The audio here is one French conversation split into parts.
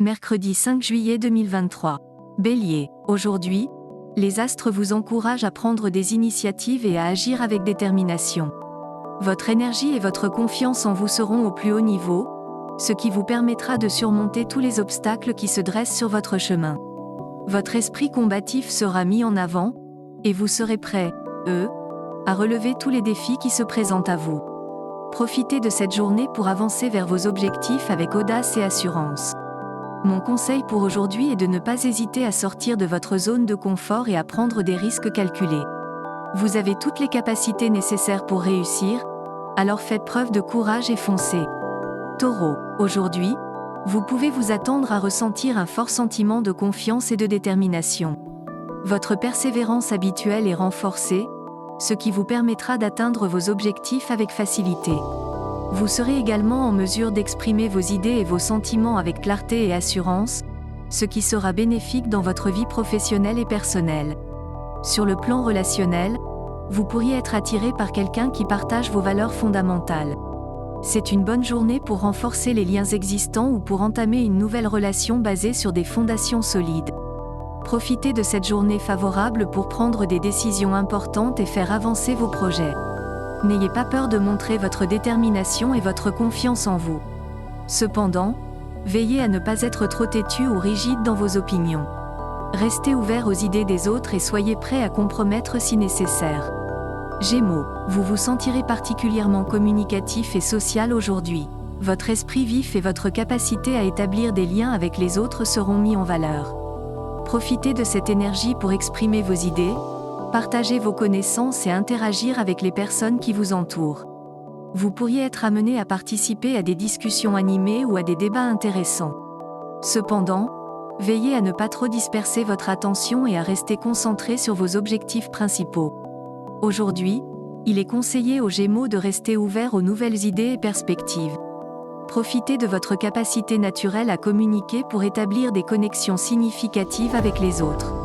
Mercredi 5 juillet 2023. Bélier. Aujourd'hui, les astres vous encouragent à prendre des initiatives et à agir avec détermination. Votre énergie et votre confiance en vous seront au plus haut niveau, ce qui vous permettra de surmonter tous les obstacles qui se dressent sur votre chemin. Votre esprit combatif sera mis en avant, et vous serez prêt, à relever tous les défis qui se présentent à vous. Profitez de cette journée pour avancer vers vos objectifs avec audace et assurance. Mon conseil pour aujourd'hui est de ne pas hésiter à sortir de votre zone de confort et à prendre des risques calculés. Vous avez toutes les capacités nécessaires pour réussir, alors faites preuve de courage et foncez. Taureau. Aujourd'hui, vous pouvez vous attendre à ressentir un fort sentiment de confiance et de détermination. Votre persévérance habituelle est renforcée, ce qui vous permettra d'atteindre vos objectifs avec facilité. Vous serez également en mesure d'exprimer vos idées et vos sentiments avec clarté et assurance, ce qui sera bénéfique dans votre vie professionnelle et personnelle. Sur le plan relationnel, vous pourriez être attiré par quelqu'un qui partage vos valeurs fondamentales. C'est une bonne journée pour renforcer les liens existants ou pour entamer une nouvelle relation basée sur des fondations solides. Profitez de cette journée favorable pour prendre des décisions importantes et faire avancer vos projets. N'ayez pas peur de montrer votre détermination et votre confiance en vous. Cependant, veillez à ne pas être trop têtu ou rigide dans vos opinions. Restez ouvert aux idées des autres et soyez prêt à compromettre si nécessaire. Gémeaux, vous vous sentirez particulièrement communicatif et social aujourd'hui. Votre esprit vif et votre capacité à établir des liens avec les autres seront mis en valeur. Profitez de cette énergie pour exprimer vos idées, partager vos connaissances et interagir avec les personnes qui vous entourent. Vous pourriez être amené à participer à des discussions animées ou à des débats intéressants. Cependant, veillez à ne pas trop disperser votre attention et à rester concentré sur vos objectifs principaux. Aujourd'hui, il est conseillé aux Gémeaux de rester ouverts aux nouvelles idées et perspectives. Profitez de votre capacité naturelle à communiquer pour établir des connexions significatives avec les autres.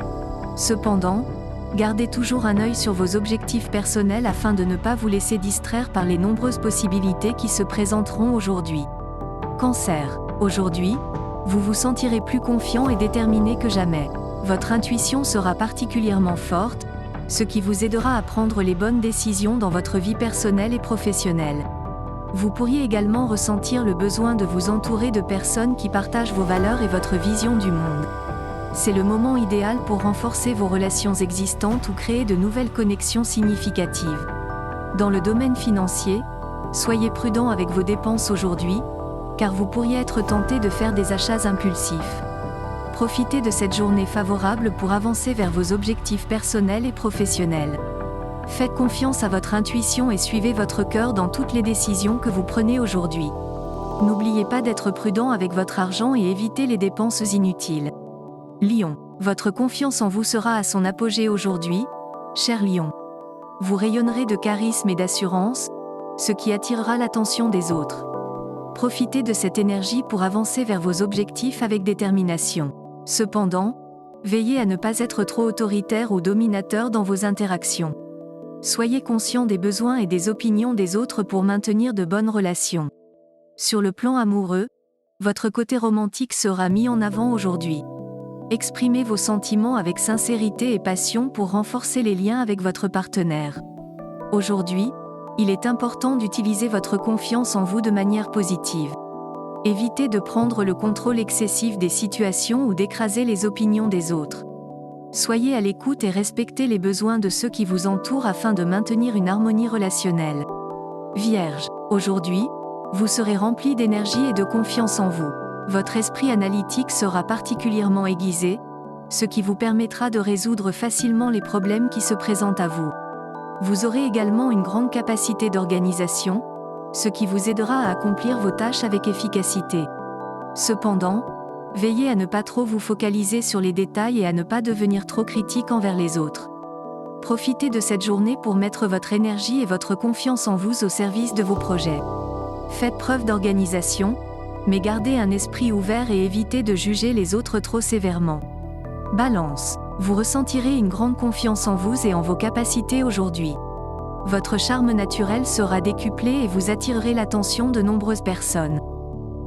Cependant, gardez toujours un œil sur vos objectifs personnels afin de ne pas vous laisser distraire par les nombreuses possibilités qui se présenteront aujourd'hui. Cancer. Aujourd'hui, vous vous sentirez plus confiant et déterminé que jamais. Votre intuition sera particulièrement forte, ce qui vous aidera à prendre les bonnes décisions dans votre vie personnelle et professionnelle. Vous pourriez également ressentir le besoin de vous entourer de personnes qui partagent vos valeurs et votre vision du monde. C'est le moment idéal pour renforcer vos relations existantes ou créer de nouvelles connexions significatives. Dans le domaine financier, soyez prudent avec vos dépenses aujourd'hui, car vous pourriez être tenté de faire des achats impulsifs. Profitez de cette journée favorable pour avancer vers vos objectifs personnels et professionnels. Faites confiance à votre intuition et suivez votre cœur dans toutes les décisions que vous prenez aujourd'hui. N'oubliez pas d'être prudent avec votre argent et évitez les dépenses inutiles. Lion, votre confiance en vous sera à son apogée aujourd'hui, cher Lion. Vous rayonnerez de charisme et d'assurance, ce qui attirera l'attention des autres. Profitez de cette énergie pour avancer vers vos objectifs avec détermination. Cependant, veillez à ne pas être trop autoritaire ou dominateur dans vos interactions. Soyez conscient des besoins et des opinions des autres pour maintenir de bonnes relations. Sur le plan amoureux, votre côté romantique sera mis en avant aujourd'hui. Exprimez vos sentiments avec sincérité et passion pour renforcer les liens avec votre partenaire. Aujourd'hui, il est important d'utiliser votre confiance en vous de manière positive. Évitez de prendre le contrôle excessif des situations ou d'écraser les opinions des autres. Soyez à l'écoute et respectez les besoins de ceux qui vous entourent afin de maintenir une harmonie relationnelle. Vierge, aujourd'hui, vous serez rempli d'énergie et de confiance en vous. Votre esprit analytique sera particulièrement aiguisé, ce qui vous permettra de résoudre facilement les problèmes qui se présentent à vous. Vous aurez également une grande capacité d'organisation, ce qui vous aidera à accomplir vos tâches avec efficacité. Cependant, veillez à ne pas trop vous focaliser sur les détails et à ne pas devenir trop critique envers les autres. Profitez de cette journée pour mettre votre énergie et votre confiance en vous au service de vos projets. Faites preuve d'organisation, mais gardez un esprit ouvert et évitez de juger les autres trop sévèrement. Balance, vous ressentirez une grande confiance en vous et en vos capacités aujourd'hui. Votre charme naturel sera décuplé et vous attirerez l'attention de nombreuses personnes.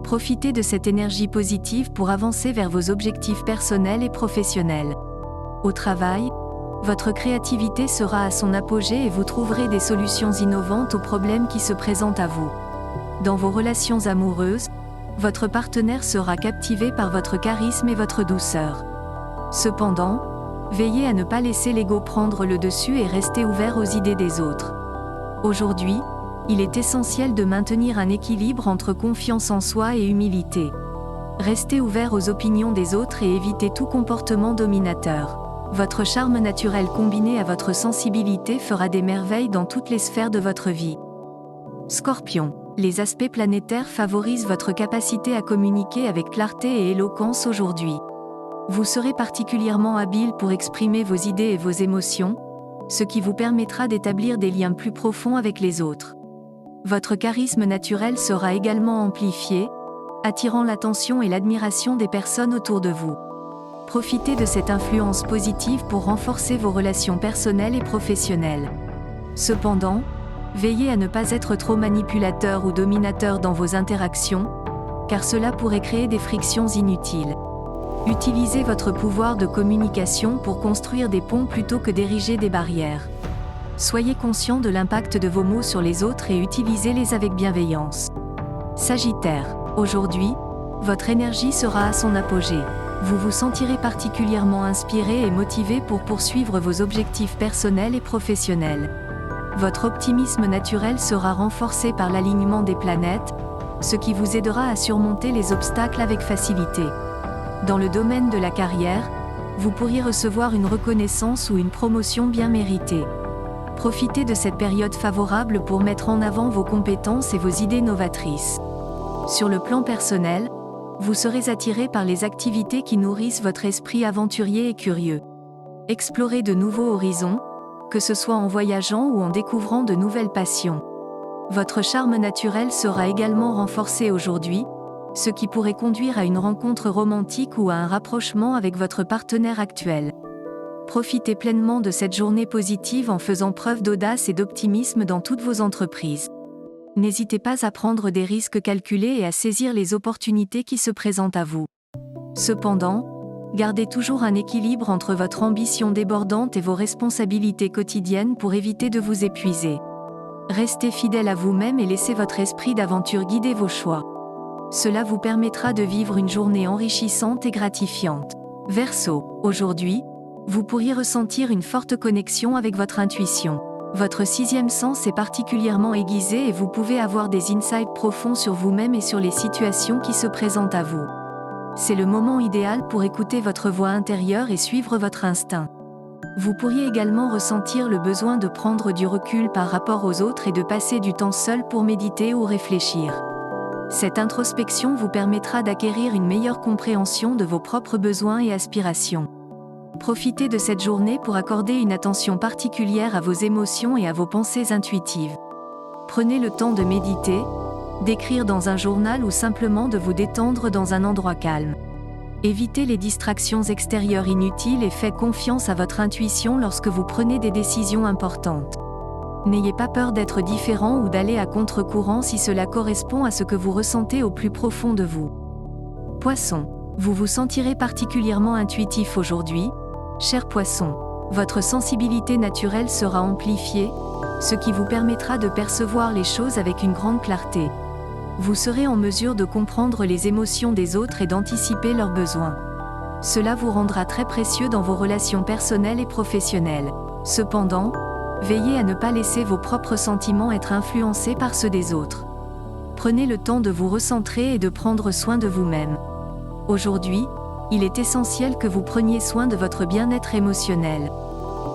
Profitez de cette énergie positive pour avancer vers vos objectifs personnels et professionnels. Au travail, votre créativité sera à son apogée et vous trouverez des solutions innovantes aux problèmes qui se présentent à vous. Dans vos relations amoureuses, votre partenaire sera captivé par votre charisme et votre douceur. Cependant, veillez à ne pas laisser l'ego prendre le dessus et rester ouvert aux idées des autres. Aujourd'hui, il est essentiel de maintenir un équilibre entre confiance en soi et humilité. Restez ouvert aux opinions des autres et évitez tout comportement dominateur. Votre charme naturel combiné à votre sensibilité fera des merveilles dans toutes les sphères de votre vie. Scorpion, les aspects planétaires favorisent votre capacité à communiquer avec clarté et éloquence aujourd'hui. Vous serez particulièrement habile pour exprimer vos idées et vos émotions, ce qui vous permettra d'établir des liens plus profonds avec les autres. Votre charisme naturel sera également amplifié, attirant l'attention et l'admiration des personnes autour de vous. Profitez de cette influence positive pour renforcer vos relations personnelles et professionnelles. Cependant, veillez à ne pas être trop manipulateur ou dominateur dans vos interactions, car cela pourrait créer des frictions inutiles. Utilisez votre pouvoir de communication pour construire des ponts plutôt que d'ériger des barrières. Soyez conscient de l'impact de vos mots sur les autres et utilisez-les avec bienveillance. Sagittaire, aujourd'hui, votre énergie sera à son apogée. Vous vous sentirez particulièrement inspiré et motivé pour poursuivre vos objectifs personnels et professionnels. Votre optimisme naturel sera renforcé par l'alignement des planètes, ce qui vous aidera à surmonter les obstacles avec facilité. Dans le domaine de la carrière, vous pourriez recevoir une reconnaissance ou une promotion bien méritée. Profitez de cette période favorable pour mettre en avant vos compétences et vos idées novatrices. Sur le plan personnel, vous serez attiré par les activités qui nourrissent votre esprit aventurier et curieux. Explorez de nouveaux horizons, que ce soit en voyageant ou en découvrant de nouvelles passions. Votre charme naturel sera également renforcé aujourd'hui, ce qui pourrait conduire à une rencontre romantique ou à un rapprochement avec votre partenaire actuel. Profitez pleinement de cette journée positive en faisant preuve d'audace et d'optimisme dans toutes vos entreprises. N'hésitez pas à prendre des risques calculés et à saisir les opportunités qui se présentent à vous. Cependant, gardez toujours un équilibre entre votre ambition débordante et vos responsabilités quotidiennes pour éviter de vous épuiser. Restez fidèle à vous-même et laissez votre esprit d'aventure guider vos choix. Cela vous permettra de vivre une journée enrichissante et gratifiante. Verseau, aujourd'hui, vous pourriez ressentir une forte connexion avec votre intuition. Votre sixième sens est particulièrement aiguisé et vous pouvez avoir des insights profonds sur vous-même et sur les situations qui se présentent à vous. C'est le moment idéal pour écouter votre voix intérieure et suivre votre instinct. Vous pourriez également ressentir le besoin de prendre du recul par rapport aux autres et de passer du temps seul pour méditer ou réfléchir. Cette introspection vous permettra d'acquérir une meilleure compréhension de vos propres besoins et aspirations. Profitez de cette journée pour accorder une attention particulière à vos émotions et à vos pensées intuitives. Prenez le temps de méditer, d'écrire dans un journal ou simplement de vous détendre dans un endroit calme. Évitez les distractions extérieures inutiles et faites confiance à votre intuition lorsque vous prenez des décisions importantes. N'ayez pas peur d'être différent ou d'aller à contre-courant si cela correspond à ce que vous ressentez au plus profond de vous. Poisson, vous vous sentirez particulièrement intuitif aujourd'hui. Cher Poisson, votre sensibilité naturelle sera amplifiée, ce qui vous permettra de percevoir les choses avec une grande clarté. Vous serez en mesure de comprendre les émotions des autres et d'anticiper leurs besoins. Cela vous rendra très précieux dans vos relations personnelles et professionnelles. Cependant, veillez à ne pas laisser vos propres sentiments être influencés par ceux des autres. Prenez le temps de vous recentrer et de prendre soin de vous-même. Aujourd'hui, il est essentiel que vous preniez soin de votre bien-être émotionnel.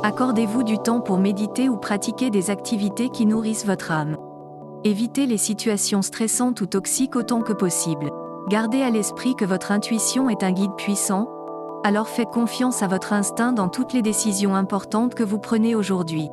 Accordez-vous du temps pour méditer ou pratiquer des activités qui nourrissent votre âme. Évitez les situations stressantes ou toxiques autant que possible. Gardez à l'esprit que votre intuition est un guide puissant, alors faites confiance à votre instinct dans toutes les décisions importantes que vous prenez aujourd'hui.